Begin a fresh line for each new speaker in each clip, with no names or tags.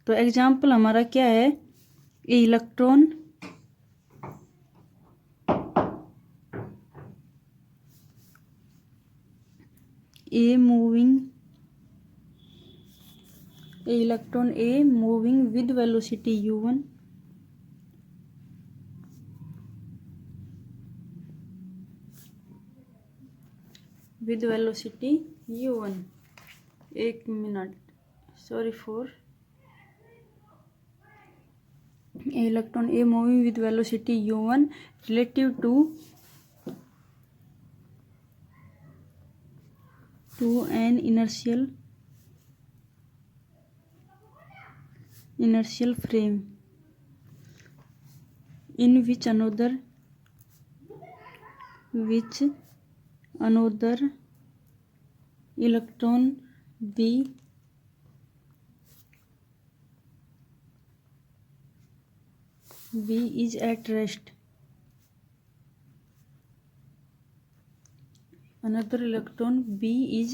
तो एग्जाम्पल हमारा क्या है, a electron a moving with velocity u1 with velocity u1. एक मिनट, sorry for electron a moving with velocity u1 relative to an inertial frame in which another electron b is at rest. Another electron b is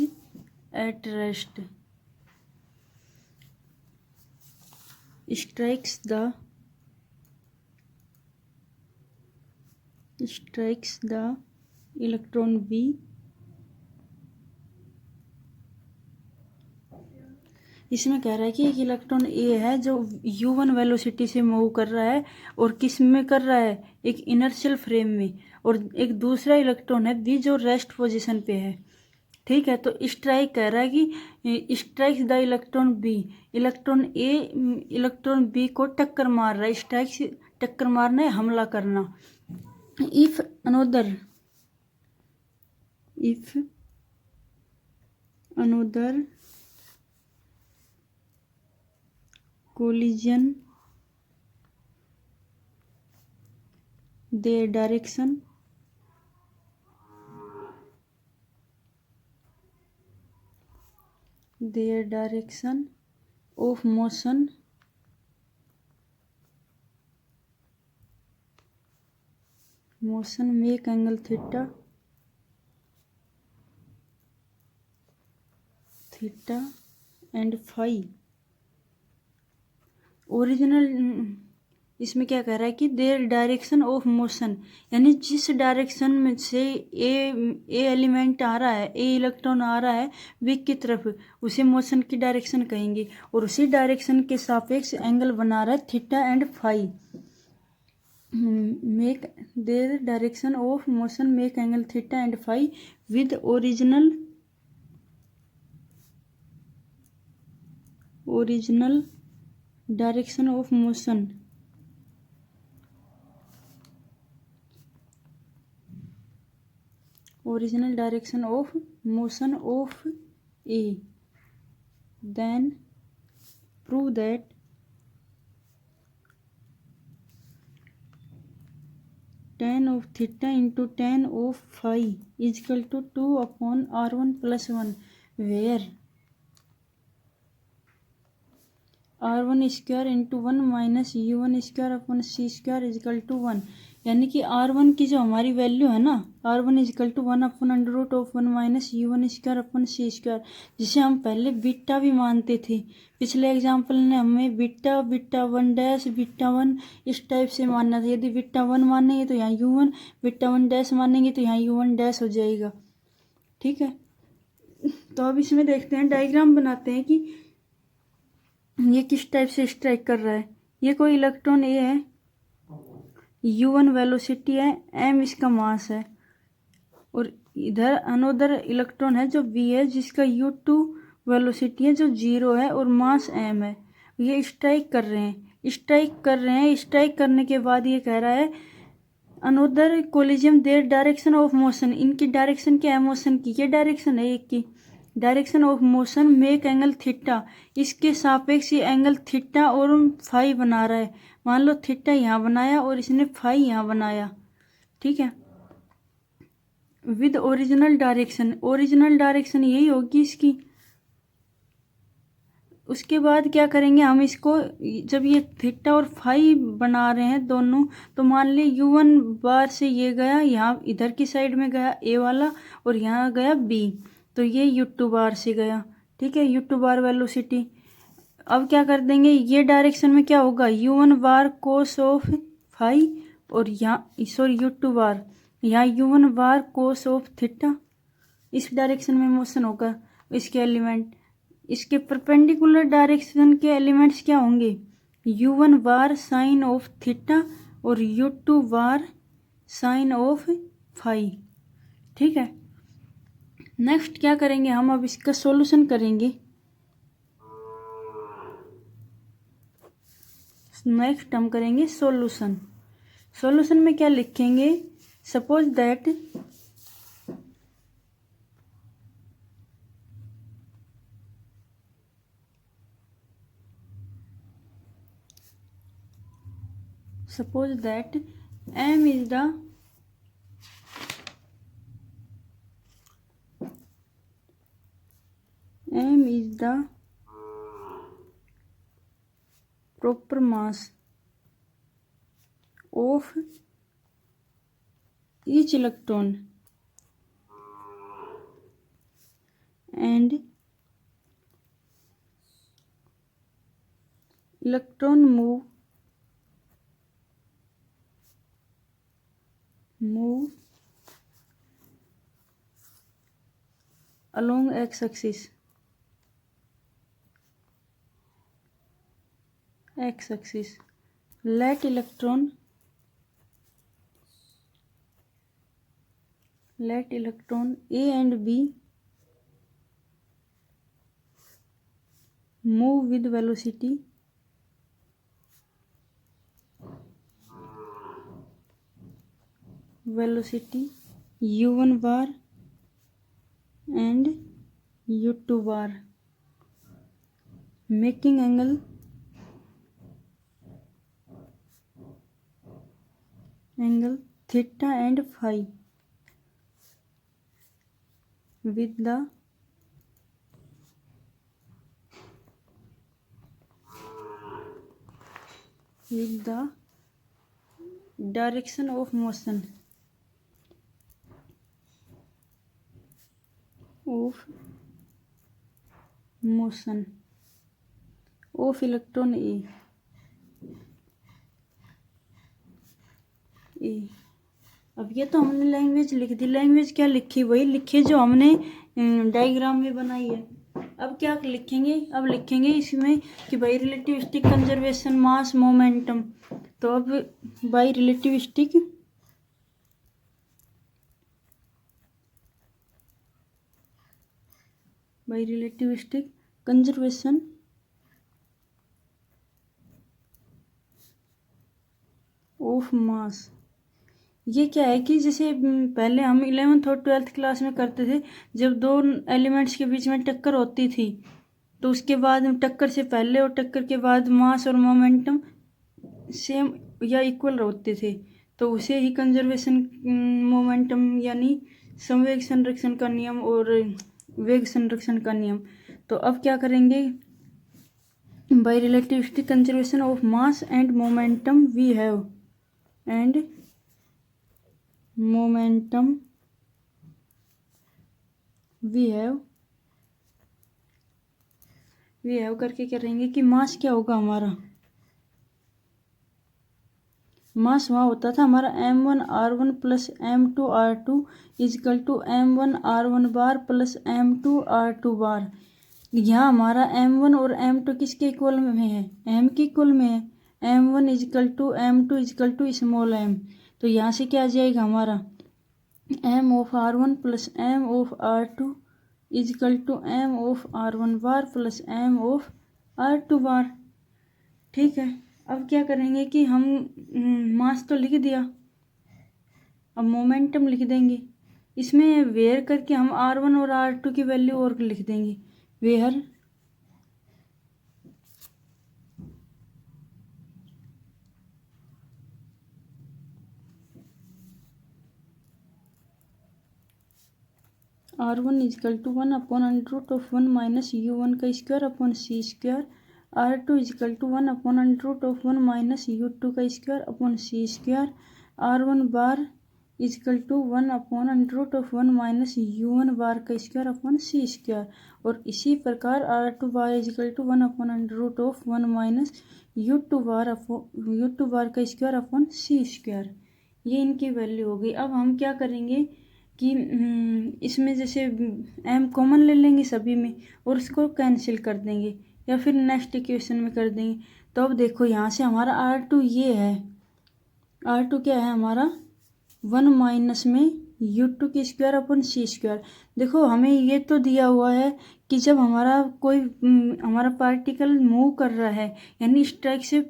at rest strikes the electron b इसमें कह रहा है कि एक electron ए है जो u1 velocity से move कर रहा है और किस में कर रहा है, एक इनर्शियल फ्रेम में, और एक दूसरा इलेक्ट्रॉन है बी जो रेस्ट पोजीशन पे है। ठीक है, तो स्ट्राइक कह रहा है कि strikes the electron B, electron A electron B को टक्कर मार रहा है। स्ट्राइक टक्कर मारना है, हमला करना। If another collision their direction of motion make angle theta and phi। Original इसमें क्या कह रहा है कि देयर डायरेक्शन ऑफ मोशन, यानी जिस डायरेक्शन में से ए एलिमेंट आ रहा है, ए इलेक्ट्रॉन आ रहा है वी की तरफ, उसे मोशन की डायरेक्शन कहेंगे, और उसी डायरेक्शन के सापेक्ष एंगल बना रहा है theta and phi. Make their direction of motion make angle theta and phi with original direction of motion of A, then prove that tan of theta into tan of phi is equal to 2 upon r1 plus 1, where r1 square into 1 minus u1 square upon c square equal to 1। यानी कि r1 की जो हमारी value है ना, r1 equal to 1 upon under root of 1 minus u1 square upon c square, जिसे हम पहले बीटा भी मानते थे। पिछले एग्जाम्पल ने हमें बीटा 1 बीटा 1 इस टाइप से मानना था। यदि बीटा 1 मानेंगे तो यहाँ u1, बीटा 1 डैश मानेंगे तो यहाँ u1 डैश हो जाएगा। ठीक है, तो अब इसमें देखते हैं, डायग्राम बनाते हैं कि ये किस टाइप से स्ट्राइक कर रहा है। ये कोई इलेक्ट्रॉन ए है, u1 वेलोसिटी है, m इसका मास है, और इधर अनोदर इलेक्ट्रॉन है जो b है जिसका u2 वेलोसिटी है जो 0 है और मास m है। ये स्ट्राइक कर रहे हैं। स्ट्राइक करने के बाद ये कह रहा है another collision there direction of motion, इनकी डायरेक्शन क्या है मोशन की, ये डायरेक्शन है एक की, direction of motion make angle theta, इसके सापेक्ष ये एंगल थीटा और फाई बना रहा है। मान लो थीटा यहाँ बनाया और इसने फाई यहाँ बनाया। ठीक है, विद ओरिजिनल डायरेक्शन यही होगी इसकी। उसके बाद क्या करेंगे हम इसको, जब ये थीटा और फाई बना रहे हैं दोनों, तो मान ली u1 बार से ये गया यहाँ इधर की साइड में गया ए वाला, और यहाँ गया बी, तो ये u2 बार से गया। ठीक है, u2 बार वेलोसिटी अब क्या कर देंगे, ये डायरेक्शन में क्या होगा, u1 bar cos of phi, और यहाँ सॉरी u2 बार, यहाँ u1 bar cos of theta, इस डायरेक्शन में मोशन होगा इसके एलिमेंट। इसके परपेंडिकुलर डायरेक्शन के एलिमेंट्स क्या होंगे, u1 bar sine of theta और u2 bar sine of phi. ठीक है, नेक्स्ट क्या करेंगे हम, अब इसका सॉल्यूशन करेंगे। नेक्स्ट हम करेंगे सॉल्यूशन। सॉल्यूशन में क्या लिखेंगे, suppose that m is the proper mass of each electron and electron move along x-axis. Let electron A and B move with velocity u1 bar and u2 bar, making angle theta and phi with the direction of motion of electron A। अब ये तो हमने language लिख दी, language क्या लिखी, वही लिखी जो हमने डायग्राम में बनाई है। अब क्या लिखेंगे, अब लिखेंगे इसमें कि by relativistic conservation mass momentum. तो अब बाई रिलेटिविस्टिक कंजर्वेशन ऑफ मास। ये क्या है कि जैसे पहले हम 11th और 12th क्लास में करते थे, जब दो एलिमेंट्स के बीच में टक्कर होती थी तो उसके बाद टक्कर से पहले और टक्कर के बाद मास और मोमेंटम सेम या इक्वल होते थे, तो उसे ही कंजर्वेशन मोमेंटम यानी संवेग संरक्षण का नियम और वेग संरक्षण का नियम। तो अब क्या करेंगे, by relativistic conservation of mass and momentum we have करके करेंगे कि मास क्या होगा हमारा, मास वहाँ होता था हमारा m1r1 plus m2r2 equal to m1r1 bar plus m2r2 bar. यहाँ हमारा m1 और m2 किसके इक्वल में है, m के इक्वल में है, m1 equal to m2 equal to small m। तो यहाँ से क्या आ जाएगा हमारा m of r1 plus m of r2 equal to m of r1 bar plus m of r2 bar. ठीक है, अब क्या करेंगे कि हम मास तो लिख दिया, अब मोमेंटम लिख देंगे। इसमें वेयर करके हम r1 और r2 की वैल्यू और लिख देंगे, where r1 equal to 1 upon under root of 1 minus u1 का square upon c square, r2 equal to 1 upon under root of 1 minus u2 का square upon c square, r1 bar equal to 1/√1 minus u1 bar का square upon C square. और इसी प्रकार r2 bar equal to 1/√1 minus u2 bar का square upon C square. ये इनकी value हो गई। अब हम क्या करेंगे कि इसमें जैसे m कॉमन ले लेंगे सभी में और उसको कैंसिल कर देंगे या फिर नेक्स्ट इक्वेशन में कर देंगे। तो अब देखो यहाँ से हमारा r2 ये है, r2 क्या है हमारा 1 माइनस में u2 की स्क्वायर अपन सी स्क्वायर। देखो हमें ये तो दिया हुआ है कि जब हमारा कोई हमारा पार्टिकल मूव कर रहा है यानी स्ट्राइक से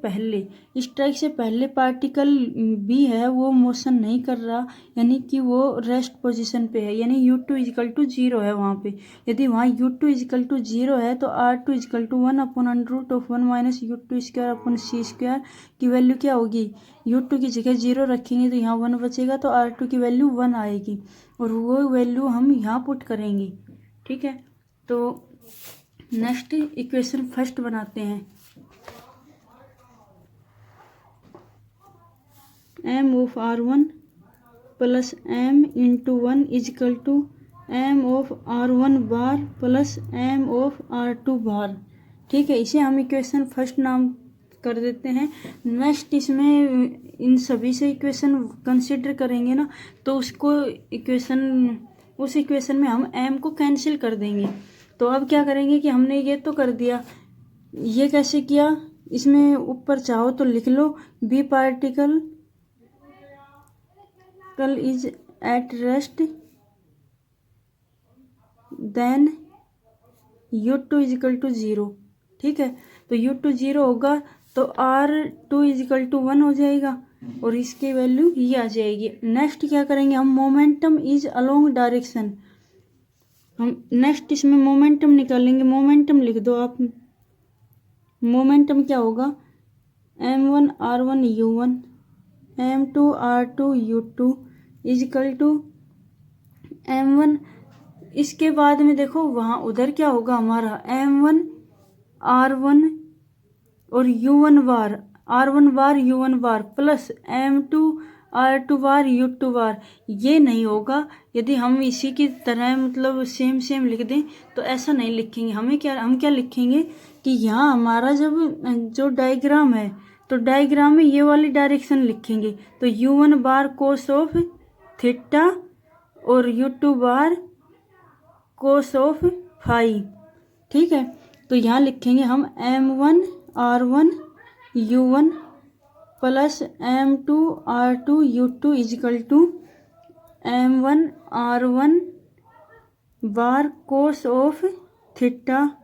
पहले पार्टिकल भी है वो मोशन नहीं कर रहा, यानी कि वो रेस्ट पोजीशन पे है, यानी u2 इजकल टू 0 है वहाँ पे। यदि वहाँ u2 इजकल टू 0 है तो r2 equal to 1/√1 minus u2 square upon C square की वैल्यू क्या होगी, u2 की जगह 0 रखेंगे तो यहाँ 1 बचेगा तो r2 की वैल्यू 1 आएगी और वो वैल्यू हम यहाँ पुट करेंगे। ठीक है, तो नेक्स्ट इक्वेशन फर्स्ट बनाते हैं। m of r1 plus m into 1 equal to m of r1 bar plus m of r2 bar. ठीक है, इसे हम इक्वेशन फर्स्ट नाम कर देते हैं। नेक्स्ट इसमें इन सभी से इक्वेशन कंसिडर करेंगे ना तो उस इक्वेशन में हम m को कैंसिल कर देंगे। तो अब क्या करेंगे कि हमने ये तो कर दिया, ये कैसे किया, इसमें ऊपर चाहो तो लिख लो B particle is at rest then u2 is equal to 0। ठीक है, तो u2 0 होगा तो r2 इजकल टू 1 हो जाएगा और इसकी वैल्यू ये आ जाएगी। नेक्स्ट क्या करेंगे हम, मोमेंटम इज अलोंग डायरेक्शन। हम नेक्स्ट इसमें मोमेंटम निकालेंगे। मोमेंटम लिख दो आप। मोमेंटम क्या होगा, m1 r1 u1 m2 r2 u2 is equal to m1। इसके बाद में देखो वहाँ उधर क्या होगा हमारा m1 r1 और u1 बार r1 bar u1 bar plus m2 r2 bar u2 बार। ये नहीं होगा यदि हम इसी की तरह मतलब सेम लिख दें तो ऐसा नहीं लिखेंगे। हम क्या लिखेंगे कि यहाँ हमारा जब जो डायग्राम है तो डायग्राम में ये वाली डायरेक्शन लिखेंगे तो u1 bar cos of theta और u2 bar cos of phi. ठीक है, तो यहाँ लिखेंगे हम m1 r1 u1 plus m2 r2 u2 is equal to m1 r1 bar cos of theta,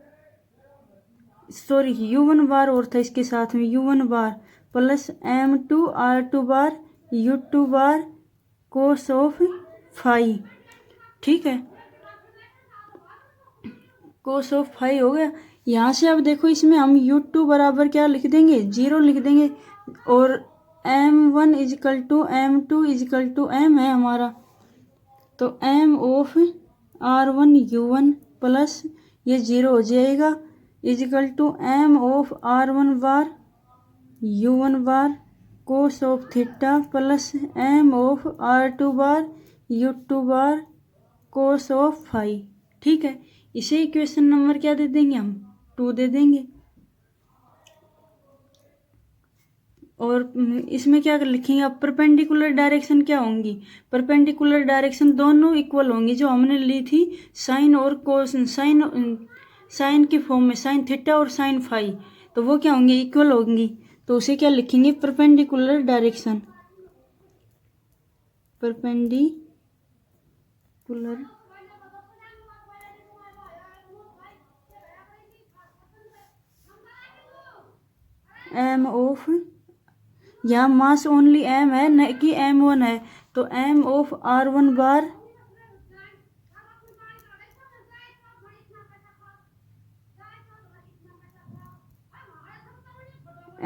sorry u1 bar और था इसके साथ में u1 bar plus m2 r2 bar u2 bar cos of phi. ठीक है, कोस ऑफ फाई हो गया। यहाँ से अब देखो इसमें हम u2 बराबर क्या लिख देंगे, 0 लिख देंगे और m1 equal to m2 equal to m है हमारा तो m of r1 u1 plus ये 0 हो जाएगा equal to m of r1 bar u1 bar cos of theta plus m of r2 bar u2 bar cos of phi. ठीक है, इसे equation number क्या दे देंगे हम, 2 दे देंगे। और इसमें क्या लिखेंगे अब, परपेंडिकुलर डायरेक्शन क्या होंगी, परपेंडिकुलर डायरेक्शन दोनों इक्वल होंगी जो हमने ली थी साइन और कोस, साइन के फॉर्म में साइन थीटा और साइन फाई, तो वो क्या होंगी, इक्वल होंगी। तो उसे क्या लिखेंगे, perpendicular direction, perpendicular m of, यहाँ मास ओनली m है न कि m1 है तो m of r1 bar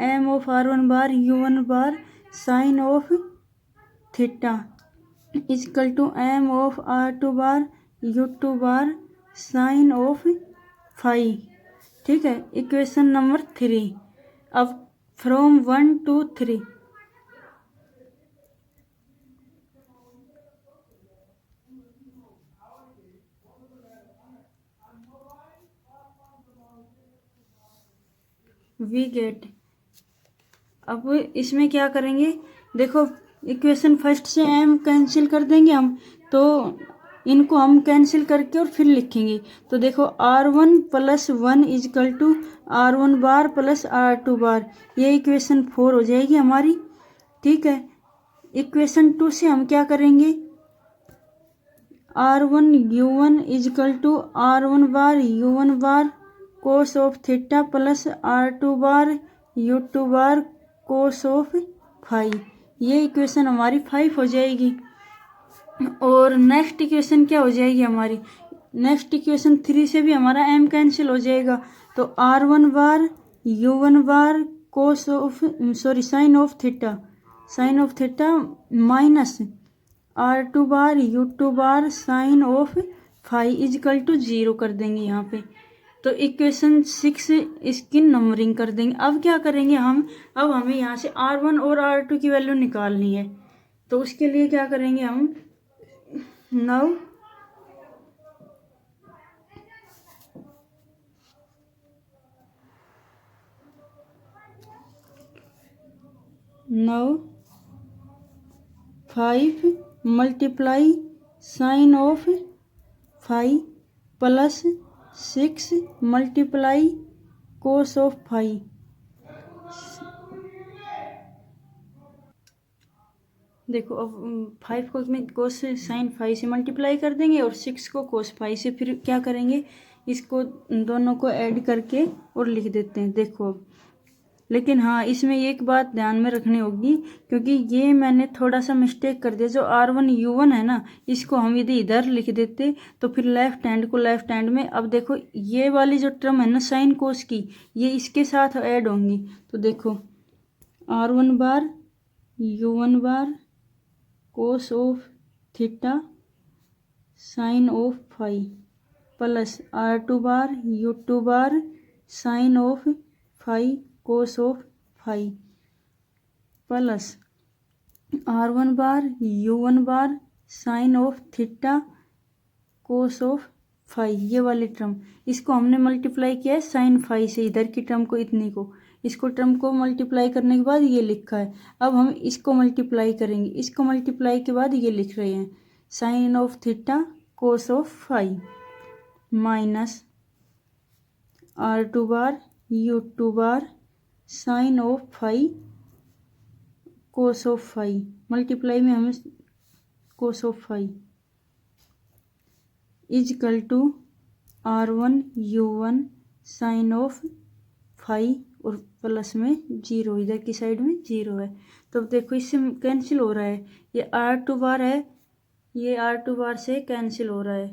m of r1 bar u1 bar sine of theta is equal to m of r2 bar u2 bar sine of phi. ठीक है, equation number 3। अब from 1 to 3 we get, अब इसमें क्या करेंगे, देखो इक्वेशन फर्स्ट से m cancel कर देंगे हम, तो इनको हम कैंसिल करके और फिर लिखेंगे। तो देखो r1 plus 1 equal to r1 bar plus r2 bar, ये इक्वेशन 4 हो जाएगी हमारी। ठीक है, इक्वेशन 2 से हम क्या करेंगे, r1 u1 equal to r1 bar u1 bar cos of theta plus r2 bar u2 bar cos of phi, ये इक्वेशन हमारी 5 हो जाएगी। और नेक्स्ट इक्वेशन क्या हो जाएगी हमारी, नेक्स्ट इक्वेशन 3 से भी हमारा m कैंसिल हो जाएगा, तो r1 bar u1 bar cos of sine of theta minus r2 bar u2 bar sine of phi equal to 0 कर देंगे यहाँ पे। तो इक्वेशन 6 इसकी नंबरिंग कर देंगे। अब क्या करेंगे हम, अब हमें यहाँ से r1 और r2 की वैल्यू निकालनी है, तो उसके लिए क्या करेंगे हम, now now 5 multiply sine of phi plus 6 multiply cos of phi, देखो अब 5 को में कोस साइन फाई से मल्टीप्लाई कर देंगे और 6 को कोस फाई से, फिर क्या करेंगे, इसको दोनों को ऐड करके और लिख देते हैं। देखो अब, लेकिन हाँ इसमें एक बात ध्यान में रखनी होगी, क्योंकि ये मैंने थोड़ा सा मिस्टेक कर दिया, जो r1 u1 है ना, इसको हम यदि इधर लिख देते तो फिर लेफ्ट हैंड को लेफ्ट हैंड में, अब देखो ये वाली जो टर्म है ना साइन कोस की, ये इसके साथ ऐड होंगी। तो देखो r1 bar u1 bar cos of theta sine of phi plus r2 bar u2 bar sine of phi cos of phi plus r1 bar u1 bar sine of theta cos of phi, ये वाली term, इसको हमने multiply किया है sign phi से, इधर की term को, इतनी को, इसको टर्म को मल्टीप्लाई करने के बाद ये लिखा है। अब हम इसको मल्टीप्लाई करेंगे, इसको मल्टीप्लाई के बाद ये लिख रहे हैं sine of theta cos of phi minus r2 bar u2 bar sine of phi cos of phi, multiply में हमें cos of phi equal to r1 u1 sine of phi और प्लस में 0, इधर की साइड में 0 है। तो अब देखो इससे कैंसिल हो रहा है, ये r2 बार है, ये r2 बार से कैंसिल हो रहा है,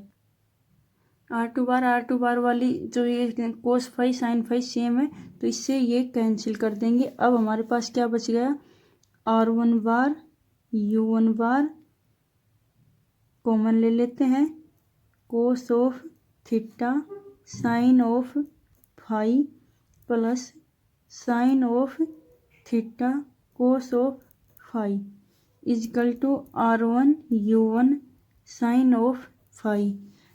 r2 बार वाली जो ये cos phi sine phi same है, तो इससे ये कैंसिल कर देंगे। अब हमारे पास क्या बच गया, r1 बार u1 बार कॉमन ले लेते हैं, cos of theta sine of phi plus sine of theta cos of phi equal to r1 u1 sine of phi.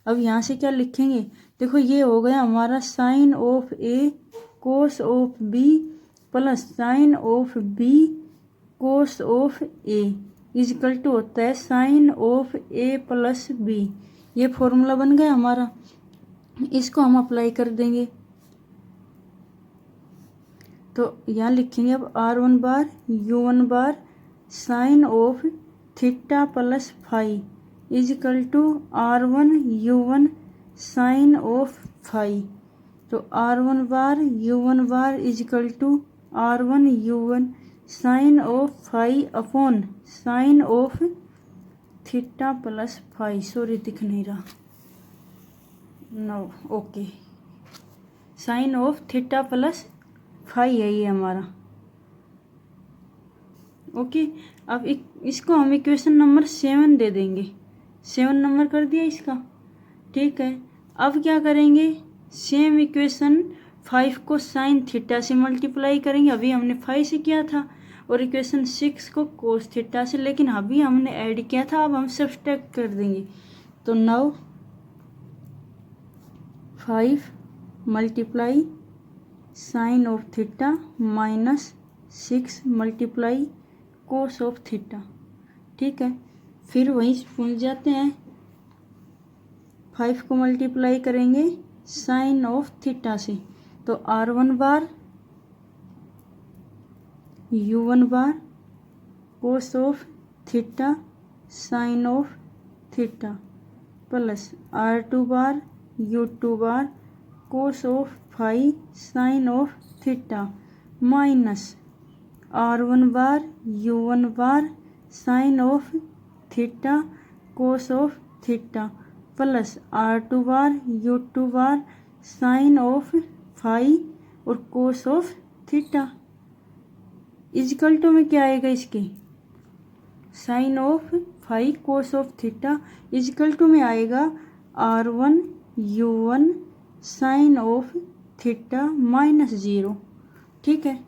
अब यहाँ से क्या लिखेंगे, देखो ये हो गया हमारा sine of A cos of B plus sine of B cos of A equal to होता है sine of A plus B, ये फॉर्मूला बन गया हमारा, इसको हम अप्लाई कर देंगे। तो यहाँ लिखेंगे अब r1 bar u1 bar sine of theta plus phi equal to r1 u1 sine of phi, तो r1 bar u1 bar equal to r1 u1 sine of phi upon sine of theta plus phi, sorry दिख नहीं रहा, no okay, sine of theta plus phi है ये हमारा, okay. अब इसको हम इक्वेशन नंबर 7 दे देंगे, 7 नंबर कर दिया इसका, ठीक है। अब क्या करेंगे, सेम इक्वेशन 5 को साइन थीटा से मल्टीप्लाई करेंगे, अभी हमने 5 से किया था, और इक्वेशन 6 को कोस थीटा से, लेकिन अभी हमने ऐड किया था, अब हम सब्सट्रैक्ट कर देंगे। तो now 5 multiply sine of theta minus 6 multiply cos of theta. ठीक है, फिर वहीं पहुंच जाते हैं, 5 को मल्टीप्लाई करेंगे साइन ऑफ थीटा से, तो R1 bar U1 bar cos of theta sine of theta plus R2 bar U2 bar cos of phi sine of theta minus R1 bar U1 bar sine of theta cos of theta plus R2 bar U2 bar sine of phi और cos of theta is equal to में क्या आएगा, इसके sine of phi cos of theta is equal to में आएगा R1 U1 sine of theta minus 0। ठीक है,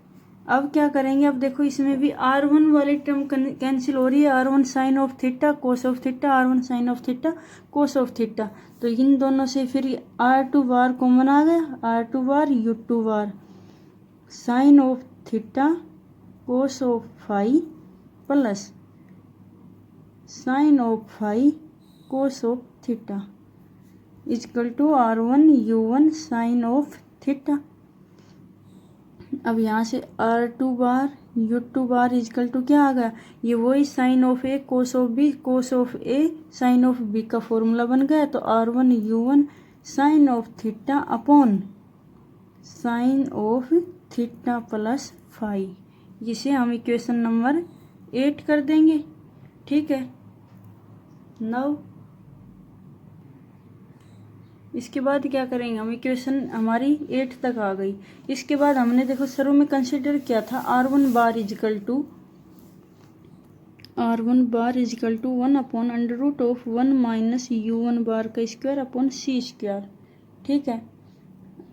अब क्या करेंगे, अब देखो इसमें भी R1 वाली टर्म कैंसिल हो रही है, R1 sine of theta cos of theta, R1 sine of theta cos of theta, तो इन दोनों से फिर R2 बार कॉमन आ गया, R2 bar U2 bar sine of theta cos of phi plus sine of phi cos of theta is equal to R1 U1 sine of theta. अब यहाँ से R2 bar U2 bar equal to क्या आ गया, ये वही sine of A cos of B cos of A sine of B का formula बन गया, तो R1 U1 sine of theta upon sine of theta plus phi, जिसे हम इक्वेशन नंबर 8 कर देंगे। ठीक है, 9 इसके बाद क्या करेंगे, हम इक्वेशन हमारी 8 तक आ गई। इसके बाद हमने देखो शुरू में कंसिडर किया था R1 bar equal to 1 upon under root of 1 minus U1 bar का स्क्वायर अपॉन C स्क्वायर। ठीक है,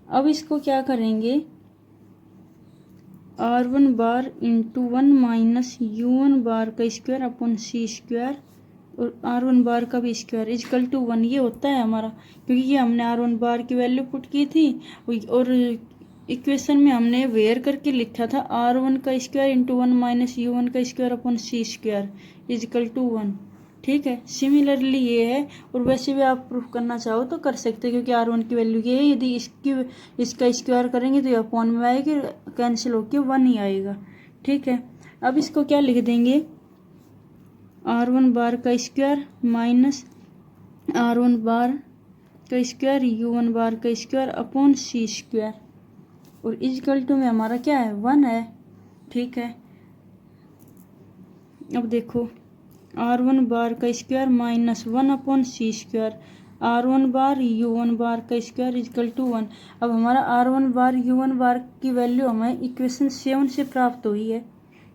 अब इसको क्या करेंगे, R1 bar into 1 minus U1 bar का स्क्वायर अपॉन C स्क्वायर और R1 बार का भी स्क्वायर इजकल टू 1, ये होता है हमारा, क्योंकि ये हमने R1 बार की वैल्यू पुट की थी और इक्वेशन में हमने वेयर करके लिखा था R1 का स्क्वायर इंटू 1 माइनस U1 का square upon C square equal to 1। ठीक है, सिमिलरली ये है, और वैसे भी आप प्रूफ करना चाहो तो कर सकते हैं, क्योंकि R1 की वैल्यू ये है, यदि इसका स्क्वायर करेंगे तो ये अपॉन में आएगी, कैंसिल होके 1 ही आएगा। ठीक है, अब इसको क्या लिख देंगे, R1 बार का स्क्वायर माइनस R1 बार का स्क्वायर U1 बार का स्क्वायर अपॉन C स्क्वायर और इजकल टू में हमारा क्या है, 1 है। ठीक है, अब देखो R1 बार का square minus 1 upon C square, R1 bar U1 bar का स्क्वायर इजकल टू 1। अब हमारा R1 बार U1 बार की वैल्यू हमें इक्वेशन 7 से प्राप्त हुई है।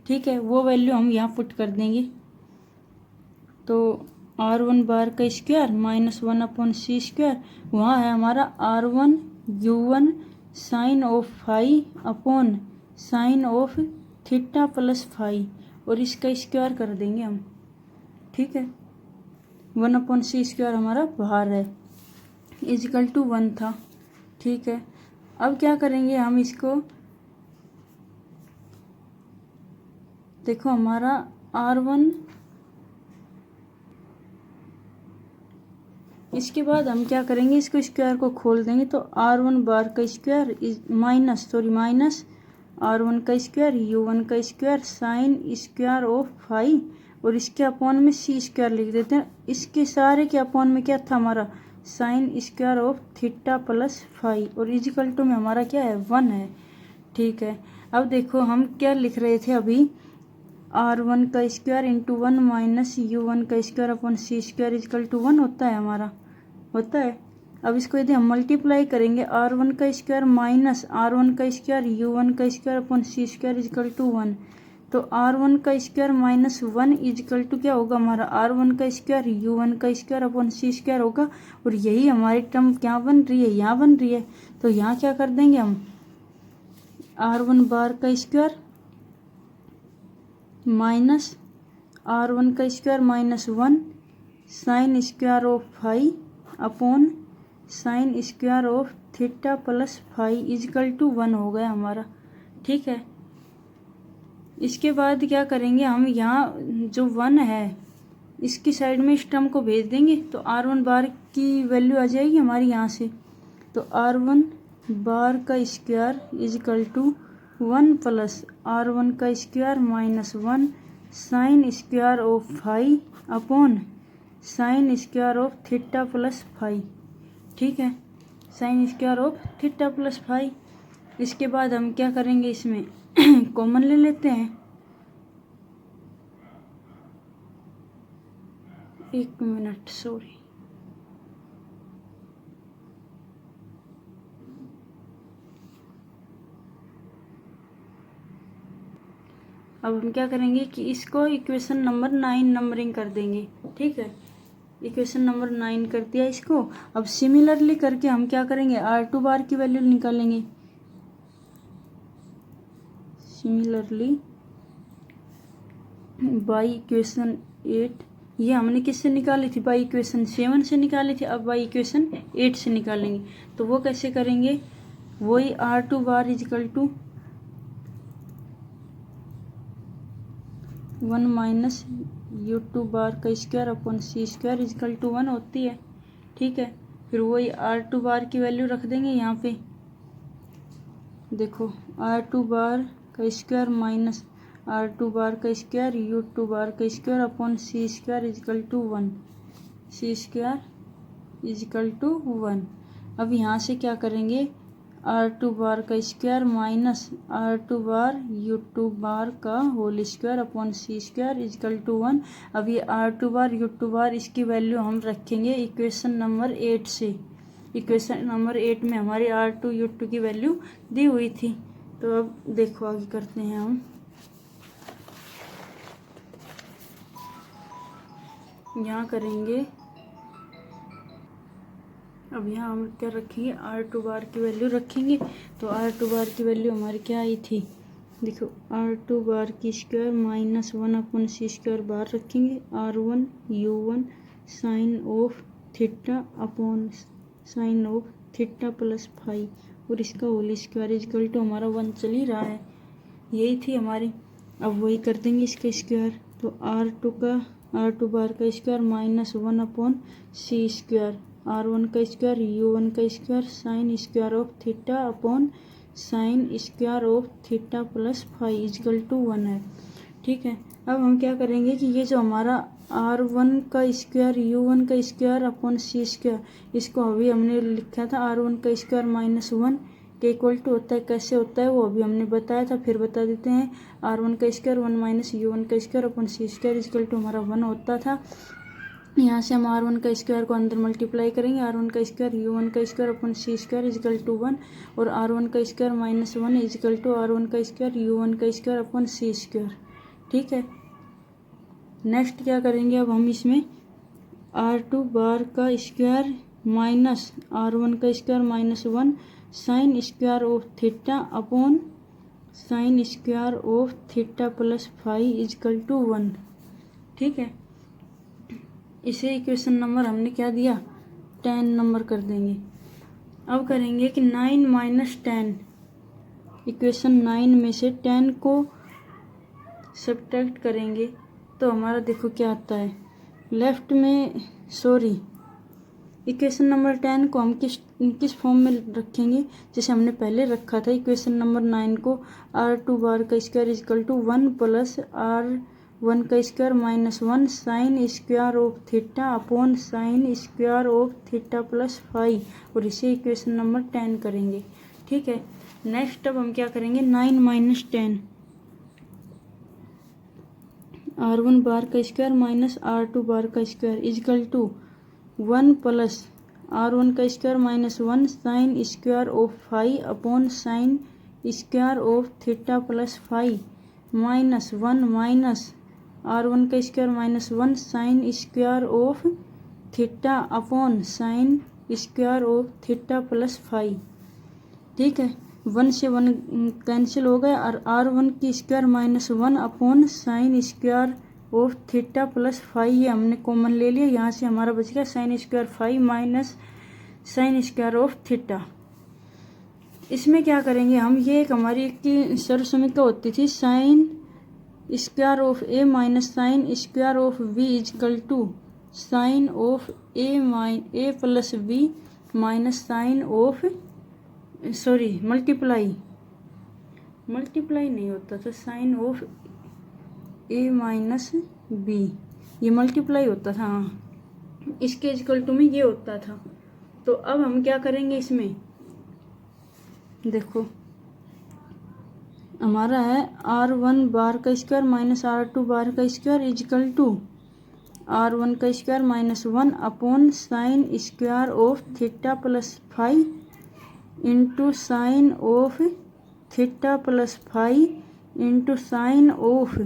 ठीक है, वो वैल्यू हम यहाँ पुट कर देंगे, तो R1 बार का square minus 1 upon C square, वहाँ है हमारा R1 U1 sine of phi upon sine of theta plus phi और इसका स्क्वायर कर देंगे हम। ठीक है, 1 अपॉन C स्क्वायर हमारा बाहर है, इजकल टू 1 था। ठीक है, अब क्या करेंगे हम इसको, देखो हमारा R1, इसके बाद हम क्या करेंगे, इसको स्क्वायर को खोल देंगे, तो R1 बार का स्क्वायर माइनस R1 का स्क्वायर U1 का square sine square of phi और इसके अपॉन में C स्क्वायर लिख देते हैं। इसके सारे के अपॉन में क्या था हमारा, sine square of theta plus phi और इजिकल टू में हमारा क्या है, 1 है। ठीक है, अब देखो हम क्या लिख रहे थे अभी, R1 का स्क्वायर इंटू 1 माइनस U1 का square upon C square equal to 1 होता है हमारा, होता है। अब इसको यदि हम मल्टीप्लाई करेंगे, R1 का स्क्वायर माइनस R1 का स्क्वायर U1 का square upon C square equal to 1, तो R1 का स्क्वायर माइनस 1 इजकल टू क्या होगा हमारा, R1 का स्क्वायर U1 का स्क्वायर अपॉन C स्क्वायर होगा, और यही हमारी टर्म क्या बन रही है, यहाँ बन रही है। तो यहाँ क्या कर देंगे हम, R1 बार का स्क्वायर माइनस R1 का square minus 1 sine square of phi upon sine square of theta plus phi equal to 1 हो गया हमारा। ठीक है, इसके बाद क्या करेंगे हम, यहाँ जो 1 है इसकी साइड में इस टर्म को भेज देंगे तो R1 बार की वैल्यू आ जाएगी हमारी यहाँ से। तो R1 बार का square equal to 1 plus R1 का square minus 1 sine square of phi upon sine square of theta plus phi. ठीक है, sine square of theta plus phi. इसके बाद हम क्या करेंगे, इसमें कॉमन ले लेते हैं। एक मिनट, सॉरी, अब हम क्या करेंगे कि इसको इक्वेशन नंबर 9 नंबरिंग कर देंगे। ठीक है, इक्वेशन नंबर 9 कर दिया इसको। अब सिमिलरली करके हम क्या करेंगे, R2 बार की वैल्यू निकालेंगे। सिमिलरली बाई इक्वेशन 8, ये हमने किससे निकाली थी, बाई इक्वेशन 7 से निकाली थी। अब बाई इक्वेशन 8 से निकालेंगे। तो वो कैसे करेंगे, वही R2 bar equal to 1 minus U2 bar का square upon C square equal to 1 होती है। ठीक है, फिर वही R2 बार की वैल्यू रख देंगे यहाँ पे। देखो R2 बार का स्क्वायर माइनस R2 बार का स्क्वायर U2 बार का square upon C square equal to 1, C square equal to 1। अब यहाँ से क्या करेंगे, R2 बार का square minus R2 bar U2 bar का whole square upon C square equal to 1। अब ये R2 बार U2 बार इसकी वैल्यू हम रखेंगे इक्वेशन नंबर 8 से। इक्वेशन नंबर 8 में हमारी R2 U2 की वैल्यू दी हुई थी। तो अब देखो आगे करते हैं हम। यहाँ करेंगे, अब यहाँ हम क्या रखेंगे, R2 बार की वैल्यू रखेंगे। तो R2 बार की वैल्यू हमारी क्या आई थी, देखो R2 बार की square minus 1 upon C square bar रखेंगे। R1 U1 sine of theta upon sine of theta plus phi और इसका होल स्क्वायर इजकल टू हमारा 1 चल ही रहा है, यही थी हमारी। अब वही कर देंगे इसका स्क्वायर। तो R2 बार का square minus 1 upon C square, R1 का स्क्वायर U1 का square sine square of theta upon sine square of theta plus phi equal to 1 है। ठीक है, अब हम क्या करेंगे कि ये जो हमारा R1 का स्क्वायर U1 का स्क्वायर अपॉन C स्क्वायर, इसको अभी हमने लिखा था R1 का स्क्वायर माइनस 1 के इक्वल टू होता है। कैसे होता है वो अभी हमने बताया था, फिर बता देते हैं। R1 का स्क्वायर 1 माइनस U1 का square upon C square equal to हमारा 1 होता था। यहाँ से हम R1 का स्क्वायर को अंदर मल्टीप्लाई करेंगे। R1 का स्क्वायर U1 का square upon C square equal to 1 और R1 का square minus 1 equal to R1 का स्क्वायर U1 का स्क्वायर अपॉन C स्क्वायर। ठीक है, नेक्स्ट क्या करेंगे, अब हम इसमें R2 बार का स्क्वायर माइनस R1 का square minus 1 sine square of theta upon sine square of theta plus phi equal to 1। ठीक है, इसे इक्वेशन नंबर हमने क्या दिया, 10 नंबर कर देंगे। अब करेंगे कि 9 माइनस 10, इक्वेशन 9 में से 10 को सब्ट्रैक्ट करेंगे तो हमारा देखो क्या आता है। लेफ्ट में इक्वेशन नंबर 10 को हम किस फॉर्म में रखेंगे, जैसे हमने पहले रखा था। इक्वेशन नंबर 9 को R2 बार का square equal to 1 plus R1 का square minus 1 sine square of theta upon sine square of theta plus phi और इसे इक्वेशन नंबर 10 करेंगे। ठीक है, नेक्स्ट अब हम क्या करेंगे, 9 माइनस 10 R1 बार का स्क्वायर माइनस R2 बार का square equal to 1 plus R1 का square minus 1 sine square of phi upon sine square of theta plus phi minus 1 minus R1 का square minus 1 sine square of theta upon sine square of theta plus phi. ठीक है, 1 से 1 cancel हो गया और R1 की square minus 1 upon sine square of theta plus phi ये हमने कॉमन ले लिया। यहाँ से हमारा बच गया sine square phi minus sine square of theta. इसमें क्या करेंगे हम, ये एक हमारी एक की सर्वसमीकरण होती थी, sine square of A minus sine square of B equal to sine of A plus B minus sine of multiply नहीं होता था, sine of A minus B, ये मल्टीप्लाई होता था। हाँ, इसके इक्वल टू में ये होता था। तो अब हम क्या करेंगे, इसमें देखो हमारा है r1 बार का स्क्वायर माइनस r2 बार का स्क्वायर इजकल टू r1 का square minus 1 upon sine square of theta plus 5 into sine of theta plus 5 into sine of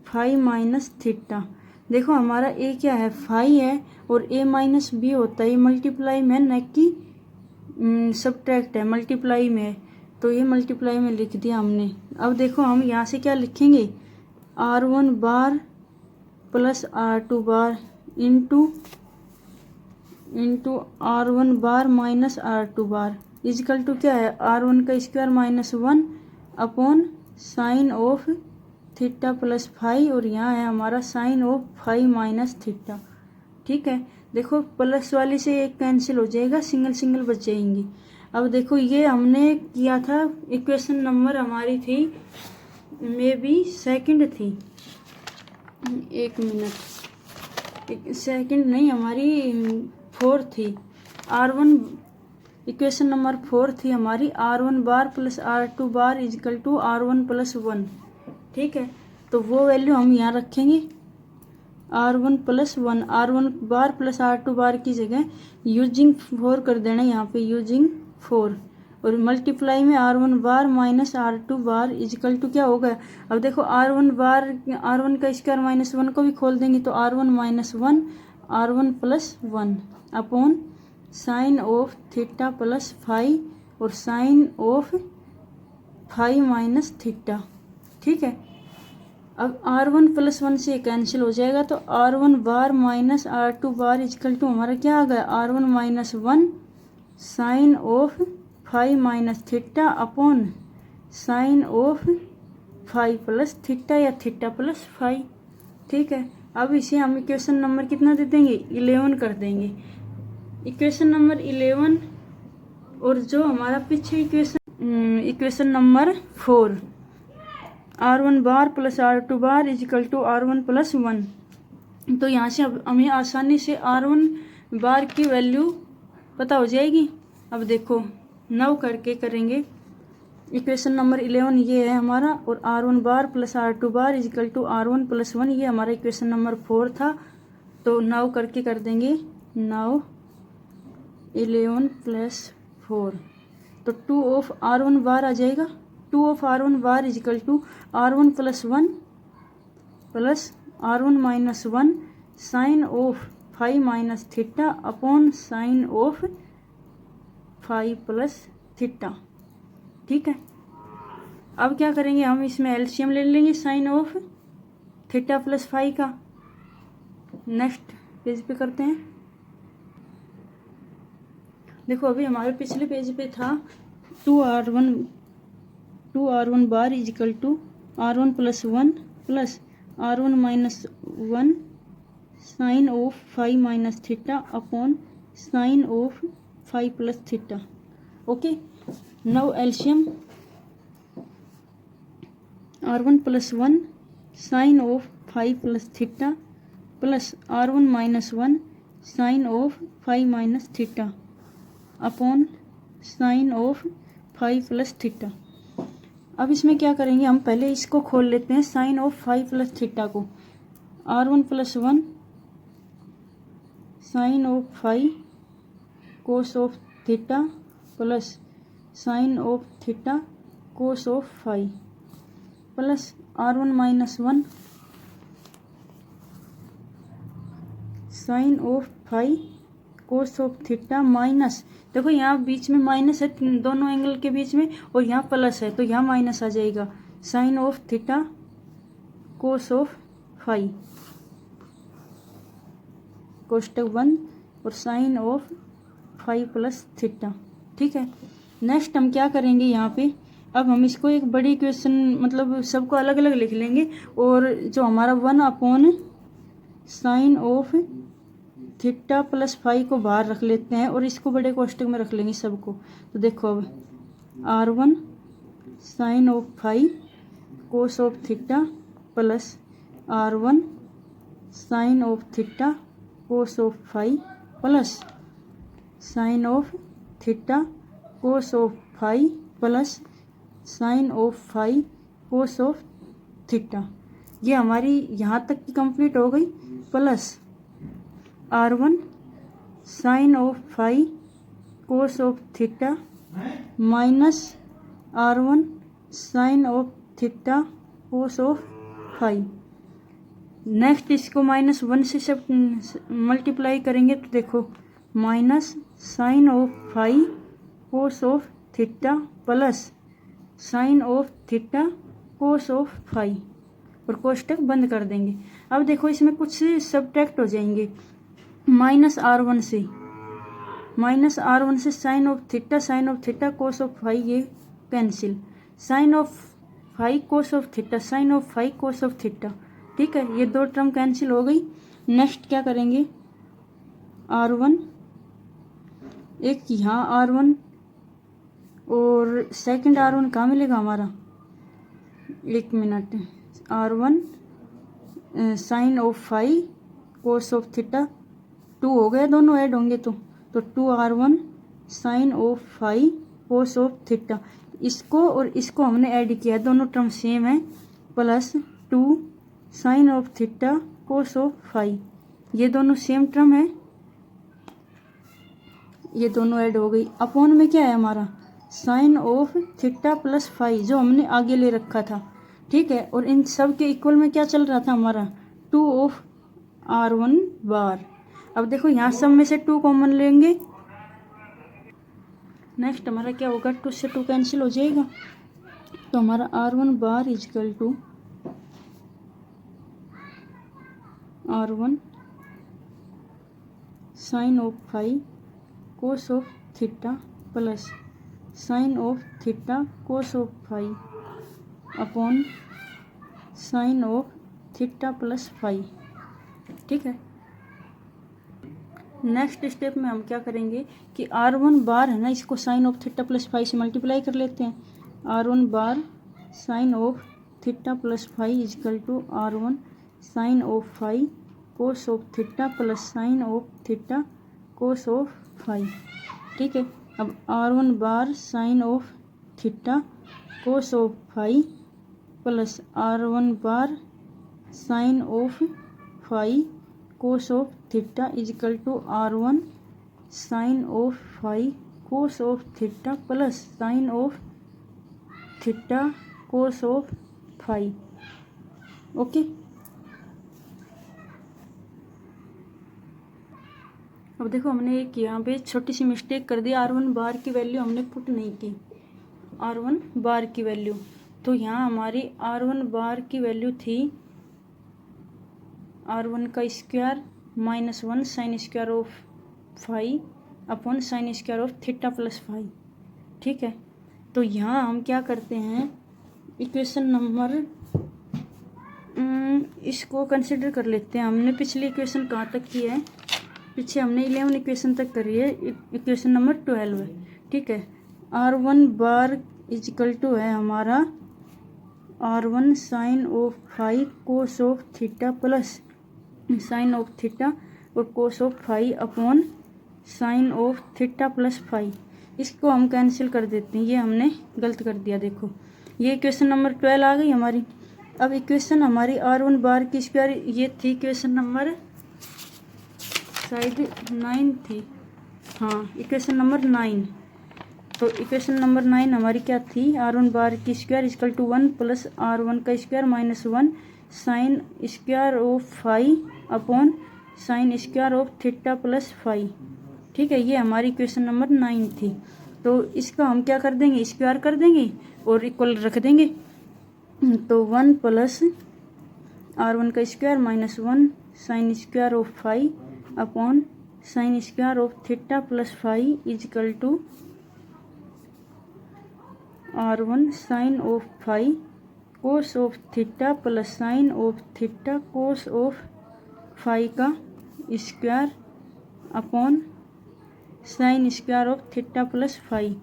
5 minus theta. देखो हमारा a क्या है, 5 है, और a माइनस b होता है, ये मल्टीप्लाई में न कि सब्ट्रैक्ट है, मल्टीप्लाई में है, तो ये मल्टीप्लाई में लिख दिया हमने। अब देखो हम यहाँ से क्या लिखेंगे, r1 bar plus r2 bar into r1 bar minus r2 bar equal to क्या है, r1 का square minus 1 upon sine of theta plus 5, और यहाँ है हमारा साइन ऑफ 5 माइनस थीटा। ठीक है, देखो प्लस वाली से एक कैंसिल हो जाएगा, सिंगल सिंगल बच जाएंगी। अब देखो ये हमने किया था, इक्वेशन नंबर हमारी थी मे बी सेकंड थी, एक मिनट, सेकंड नहीं हमारी 4 थी, r1 इक्वेशन नंबर 4 थी हमारी, r1 bar plus r2 bar equal to r1 plus 1। ठीक है, तो वो वैल्यू हम यहाँ रखेंगे, r1 plus 1, r1 bar plus r2 bar की जगह यूजिंग 4 कर देना यहाँ पे, यूजिंग 4, और मल्टीप्लाई में r1 bar minus r2 bar equal to क्या होगा। अब देखो r1 का स्क्वायर माइनस 1 को भी खोल देंगे तो r1 minus 1 r1 plus 1 upon sine of theta plus 5 और साइन ऑफ 5 माइनस थीटा। ठीक है, अब r1 प्लस 1 से कैंसिल हो जाएगा, तो r1 bar minus r2 bar equal to हमारा क्या आ गया, r1 minus 1 sine of 5 minus theta upon sine of 5 plus theta या थीटा प्लस 5। ठीक है, अब इसे हम इक्वेशन नंबर कितना दे देंगे, 11 कर देंगे, इक्वेशन नंबर 11। और जो हमारा पीछे equation number 4, r1 bar plus r2 bar equal to r1 plus 1, तो यहाँ से अब हमें आसानी से r1 बार की वैल्यू पता हो जाएगी। अब देखो 9 करके करेंगे, इक्वेशन नंबर 11 ये है हमारा, और r1 bar plus r2 bar equal to r1 plus 1, ये हमारा इक्वेशन नंबर 4 था। तो 9 करके कर देंगे, 9 11 प्लस 4, तो 2 ऑफ r1 बार आ जाएगा, 2 of r1 bar equal to r1 plus 1 plus r1 minus 1 sine of 5 minus theta upon sine of 5 plus theta. ठीक है, अब क्या करेंगे हम, इसमें एलसीएम ले लेंगे साइन ऑफ थीटा प्लस 5 का। नेक्स्ट पेज पे करते हैं। देखो अभी हमारे पिछले पेज पे था 2r1 bar equal to r1 plus 1 plus r1 minus 1 sine of 5 minus theta upon sine of 5 plus theta. Okay, now LCM r1 plus 1 sine of 5 plus theta plus r1 minus 1 sine of 5 minus theta upon sine of 5 plus theta. अब इसमें क्या करेंगे हम, पहले इसको खोल लेते हैं, साइन ऑफ 5 प्लस थीटा को, r1 plus 1 sine of 5 cos of theta plus sine of theta cos of 5 plus r1 minus 1 sine of 5 cos of theta minus, देखो यहाँ बीच में माइनस है दोनों एंगल के बीच में, और यहाँ प्लस है तो यहाँ माइनस आ जाएगा, sine of theta cos of 5 कोष्टक 1 और sine of phi plus theta. ठीक है, नेक्स्ट हम क्या करेंगे यहाँ पे, अब हम इसको एक बड़ी इक्वेशन मतलब सबको अलग अलग लिख लेंगे और जो हमारा 1 sine of theta plus phi को बाहर रख लेते हैं और इसको बड़े कोष्टक में रख लेंगे सबको। तो देखो अब R1 sine of phi cos of theta plus R1 sine of theta cos of phi plus sine of theta cos of phi plus sine of phi cos of theta. ये हमारी यहाँ तक की कंप्लीट हो गई। Plus R1 sine of phi cos of theta minus R1 sine of theta cos of phi. Next इसको -1 से सब मल्टीप्लाई करेंगे तो देखो minus sine of phi cos of theta plus sine of theta cos of phi और कोष्टक बंद कर देंगे। अब देखो इसमें कुछ सब्ट्रैक्ट हो जाएंगे। -R1 से sine of theta cos of phi ये cancel, sine of phi cos of theta sine of phi cos of theta. ठीक है, ये दो टर्म कैंसिल हो गई। नेक्स्ट क्या करेंगे, R1 एक यहाँ R1 और सेकंड R1 कहाँ मिलेगा हमारा, एक minute, R1 sine of phi cos of theta 2 हो गए, दोनों ऐड होंगे तो 2R1 sine of phi cos of theta. इसको और इसको हमने ऐड किया, दोनों टर्म सेम है, plus 2 sine of theta cos of phi, ये दोनों सेम टर्म है, ये दोनों ऐड हो गई। अपॉन में क्या है हमारा sine of theta plus phi जो हमने आगे ले रखा था। ठीक है, और इन सब के इक्वल में क्या चल रहा था हमारा 2 ऑफ R1 बार। अब देखो यहाँ सब में से 2 कॉमन लेंगे, नेक्स्ट हमारा क्या होगा, 2 से 2 कैंसिल हो जाएगा, तो हमारा R1 bar equal to R1 sine of phi cos of theta plus sine of theta cos of phi upon sine of theta plus phi. ठीक है, नेक्स्ट स्टेप में हम क्या करेंगे कि R1 बार है ना, इसको sine of theta plus phi से मल्टीप्लाई कर लेते हैं। R1 bar sine of theta plus phi equal to R1 sine of phi cos of theta plus sine of theta cos of phi. ठीक है, अब R1 bar sine of theta cos of phi plus R1 bar sine of phi cos of theta is equal to R1 sine of phi cos of theta plus sine of theta cos of phi. Okay, अब देखो हमने एक यहाँ पे छोटी सी mistake कर दी, R1 बार की value हमने पुट नहीं की, R1 बार की वैल्यू, तो यहाँ हमारी R1 बार की वैल्यू थी R1 का square -1 sine square of phi upon sine square of theta plus phi. ठीक है, तो यहाँ हम क्या करते हैं, इक्वेशन नंबर इसको कंसिडर कर लेते हैं। हमने पिछली इक्वेशन कहाँ तक की है, पीछे हमने 11 इक्वेशन तक करी है, इक्वेशन नंबर 12 है। ठीक है, R1 बार इजकल टू है हमारा R1 sine of phi cos of theta plus sine of theta और cos of phi upon sine of theta plus phi. इसको हम कैंसिल कर देते हैं, ये हमने गलत कर दिया। देखो ये इक्वेशन नंबर 12 आ गई हमारी। अब इक्वेशन हमारी R1 बार की स्क्वायर ये थी इक्वेशन नंबर शायद 9 थी, हाँ इक्वेशन नंबर 9। तो इक्वेशन नंबर 9 हमारी क्या थी, R1 बार की square equal to 1 plus R1 का square -1 sine square of phi upon sine square of theta plus phi. ठीक है, ये हमारी इक्वेशन नंबर 9 थी। तो इसका हम क्या कर देंगे, स्क्वायर कर देंगे और इक्वल रख देंगे। तो 1 प्लस R1 का square -1 sine square of phi upon sine square of theta plus phi is equal to R1 sine of phi cos of theta plus sine of theta cos of phi का square upon sine square of theta plus phi.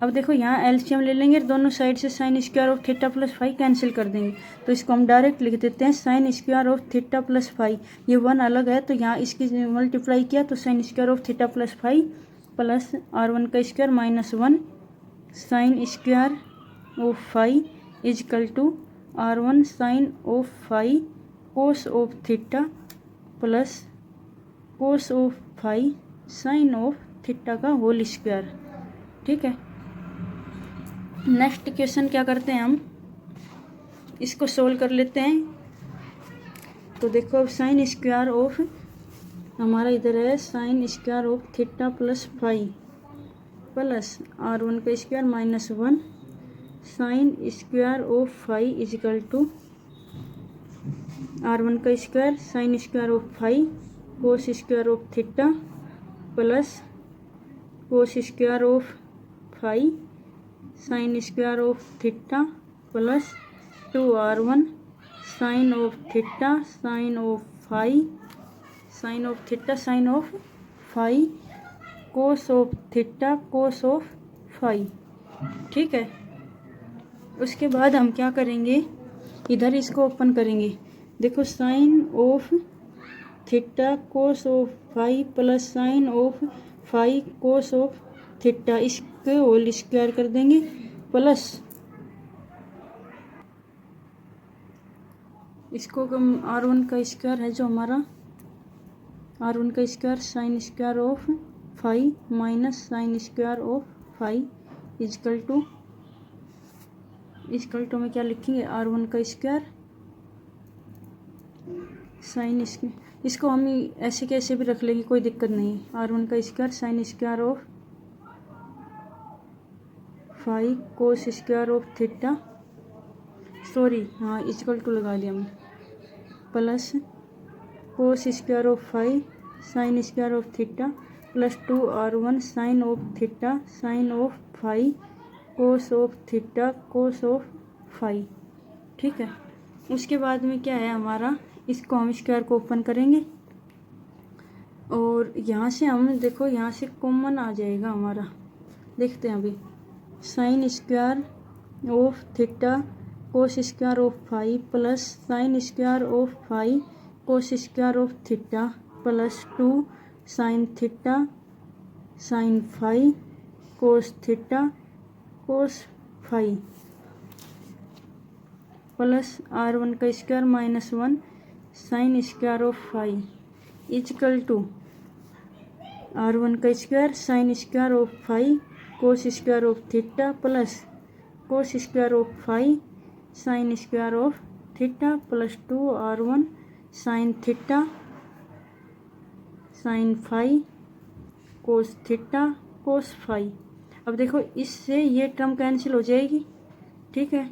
अब देखो यहाँ LCM ले लेंगे, दोनों side से sine square of theta plus phi cancel कर देंगे, तो इसको हम डायरेक्ट लिख देते हैं sine square of theta plus phi. ये वन अलग है तो यहाँ इसकी मल्टीप्लाई किया तो sine square of theta plus phi plus R1 का square minus 1 sine square of phi equal to R1 sine of phi cos of theta plus cos of phi sine of theta का whole square. ठीक है, next question क्या करते हैं हम, इसको solve कर लेते हैं। तो देखो अब साइन स्क्वायर ऑफ हमारा इधर है sine square of theta plus phi plus R1 का square minus 1 sine square of phi is equal to R1 का square sine square of phi cos square of theta plus cos square of phi sine square of theta plus 2R1 sine of theta sine of phi sine of theta sine of phi cos of theta cos of phi. ठीक है, उसके बाद हम क्या करेंगे, इधर इसको open करेंगे। देखो sine of theta cos of phi plus sine of phi cos of theta, इसके होल स्क्वायर कर देंगे प्लस इसको हम R1 का स्क्वायर है जो हमारा R1 का square sine square of phi minus sine square of phi equal to में क्या लिखेंगे R1 का स्क्वायर साइन इसको हम ऐसे कैसे भी रख लेंगे, कोई दिक्कत नहीं है। R1 का square sine square of phi cos square of theta, sorry हाँ इजकल टू लगा दिया हमने, plus cos square of phi sine square of theta plus 2R1 sine of theta sine of phi cos of theta cos of phi. ठीक है, उसके बाद में क्या है हमारा, इसको हम स्क्वायर को ओपन करेंगे और यहाँ से हम देखो यहाँ से कॉमन आ जाएगा हमारा, देखते हैं अभी sine square of theta cos square of phi plus sine square of phi cos square of theta plus 2 sine theta sine phi cos theta cos phi plus R1 का square minus 1 sine square of phi equal to R1 का square sine square of phi cos square of theta plus cos square of phi sine square of theta plus 2R1 sine theta sine phi cos theta cos phi. अब देखो इससे ये term cancel हो जाएगी। ठीक है,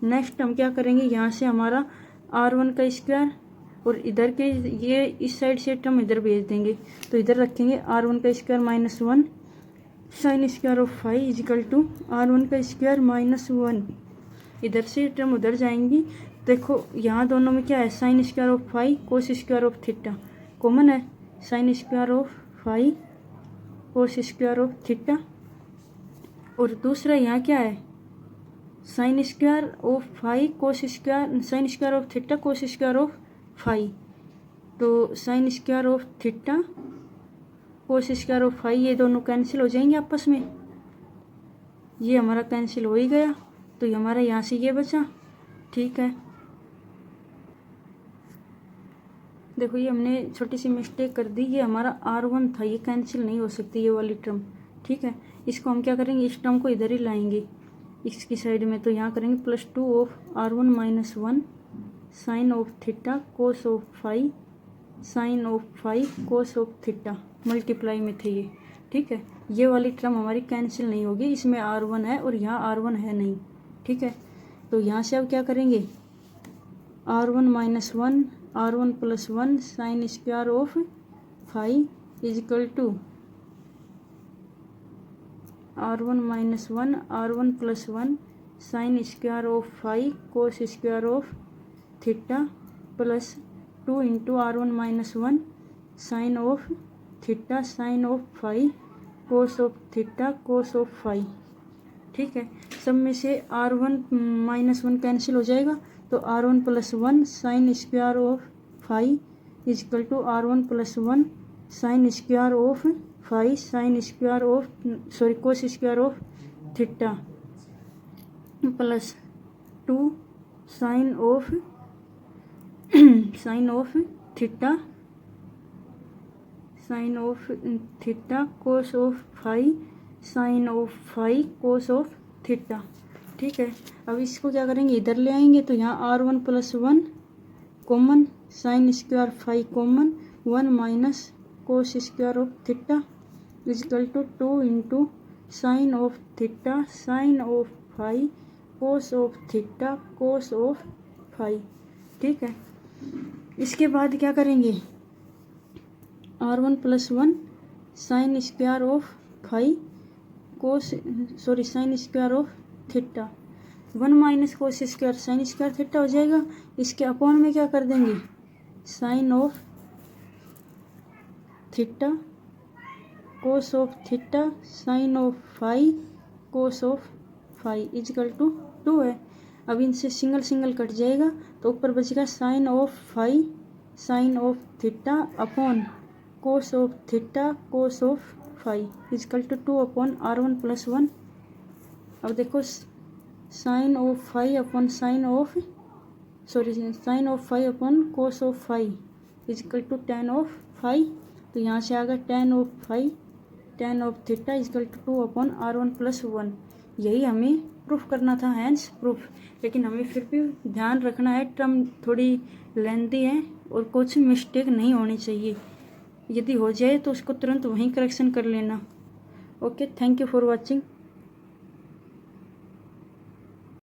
next हम क्या करेंगे, यहाँ से हमारा R1 का स्क्वायर और इधर के ये इस साइड से टर्म इधर भेज देंगे, तो इधर रखेंगे R1 का square minus 1 sine square of phi is equal to R1 का स्क्वायर माइनस 1, इधर से टर्म उधर जाएंगी। देखो यहाँ दोनों में क्या है, sine square of phi cos square of theta common है, sine square of phi cos square of theta, और दूसरा यहाँ क्या है sine square of phi cos square sine square of theta cos square of phi, तो sine square of theta cos square of phi ये दोनों cancel हो जाएंगे आपस में, ये हमारा कैंसिल हो ही गया, तो ये हमारा यहाँ से ये बचा। ठीक है, देखो ये हमने छोटी सी मिस्टेक कर दी, ये हमारा R1 था, ये कैंसिल नहीं हो सकती ये वाली टर्म। ठीक है, इसको हम क्या करेंगे, इस टर्म को इधर ही लाएंगे इसकी साइड में, तो यहाँ करेंगे plus 2 of R1 minus 1 sine of theta cos of phi sine of phi cos of theta, multiply में थे ये। ठीक है, ये वाली टर्म हमारी कैंसिल नहीं होगी, इसमें R1 है और यहाँ R1 है नहीं। ठीक है, तो यहाँ से अब क्या करेंगे R1 minus 1 R1 plus 1 sine square of phi is equal to R1 minus 1 R1 plus 1 sine square of phi cos square of theta plus 2 into R1 minus 1 sine of theta sine of phi cos of theta cos of phi. ठीक है, सब में से R1 minus 1 cancel हो जाएगा तो R1 plus 1 sine square of phi equal to R1 plus 1 sine square of phi sine square of cos square of theta plus 2 sine of theta cos of phi sine of phi cos of theta. ठीक है, अब इसको क्या करेंगे, इधर ले आएंगे तो यहाँ R1 plus 1 common sine square phi common 1 minus cos square of theta is equal to 2 into sine of theta sine of phi cos of theta cos of phi. ठीक है, इसके बाद क्या करेंगे, R1 plus 1 sine square of phi sine square of theta 1 minus cos square sine square theta हो जाएगा। इसके upon में क्या कर देंगे, sine of theta cos of theta sine of phi cos of phi equal to 2 है। अब इनसे सिंगल सिंगल कट जाएगा तो ऊपर बचेगा sine of phi sine of theta upon cos of theta cos of phi equal to 2 upon R1 plus 1। अब देखो sine of phi upon sine of phi upon cos of phi equal to tan of phi. तो यहाँ से आ गया tan of phi tan of theta is equal to 2 upon R1 plus 1। यही हमें proof करना था, हैंस प्रूफ। लेकिन हमें फिर भी ध्यान रखना है, टर्म थोड़ी लेंथी है और कुछ मिस्टेक नहीं होनी चाहिए। यदि हो जाए तो उसको तुरंत वहीं करेक्शन कर लेना। Okay, thank you for watching.